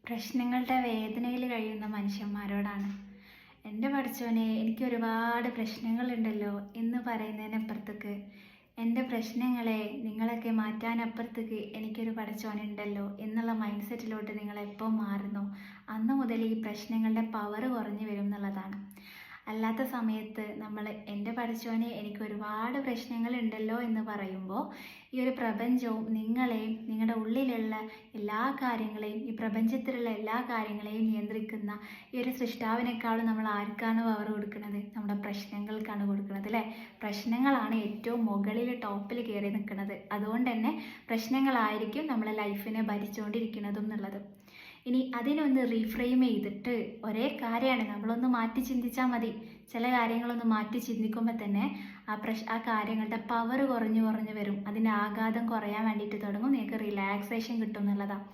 പ്രശ്നങ്ങളുടെ വേദനയിൽ കഴിയുന്ന മനുഷ്യന്മാരോടാണ്. എൻ്റെ പടച്ചോനെ, എനിക്ക് ഒരുപാട് പ്രശ്നങ്ങളുണ്ടല്ലോ എന്ന് പറയുന്നതിനപ്പുറത്തേക്ക് എൻ്റെ പ്രശ്നങ്ങളെ നിങ്ങളൊക്കെ മാറ്റാനപ്പുറത്തേക്ക് എനിക്കൊരു പടച്ചോനുണ്ടല്ലോ എന്നുള്ള മൈൻഡ് സെറ്റിലോട്ട് നിങ്ങൾ എപ്പോൾ മാറുന്നു, അന്ന് മുതൽ ഈ പ്രശ്നങ്ങളുടെ പവർ കുറഞ്ഞു വരും എന്നുള്ളതാണ്. അല്ലാത്ത സമയത്ത് നമ്മൾ എൻ്റെ പടച്ചോനെ എനിക്ക് ഒരുപാട് പ്രശ്നങ്ങളുണ്ടല്ലോ എന്ന് പറയുമ്പോൾ ഈ ഒരു പ്രപഞ്ചവും നിങ്ങളെയും നിങ്ങളുടെ ഉള്ളിലുള്ള എല്ലാ കാര്യങ്ങളെയും ഈ പ്രപഞ്ചത്തിലുള്ള എല്ലാ കാര്യങ്ങളെയും നിയന്ത്രിക്കുന്ന ഈ ഒരു സൃഷ്ടാവിനേക്കാളും നമ്മൾ ആർക്കാണ് പവർ കൊടുക്കുന്നത്? നമ്മുടെ പ്രശ്നങ്ങൾക്കാണ് കൊടുക്കുന്നത്, അല്ലേ? പ്രശ്നങ്ങളാണ് ഏറ്റവും മുകളിൽ ടോപ്പിൽ കയറി നിൽക്കുന്നത്. അതുകൊണ്ട് തന്നെ പ്രശ്നങ്ങളായിരിക്കും നമ്മളെ ലൈഫിനെ ഭരിച്ചുകൊണ്ടിരിക്കുന്നതും എന്നുള്ളത്. ഇനി അതിനൊന്ന് റീഫ്രെയിം ചെയ്തിട്ട് ഒരേ കാര്യമാണ്, നമ്മളൊന്ന് മാറ്റി ചിന്തിച്ചാൽ മതി. ചില കാര്യങ്ങളൊന്ന് മാറ്റി ചിന്തിക്കുമ്പോൾ തന്നെ ആ കാര്യങ്ങളുടെ പവർ കുറഞ്ഞു കുറഞ്ഞു വരും. അതിൻ്റെ ആഘാതം കുറയാൻ വേണ്ടിയിട്ട് തുടങ്ങും. നിങ്ങൾക്ക് റിലാക്സേഷൻ കിട്ടും എന്നുള്ളതാണ്.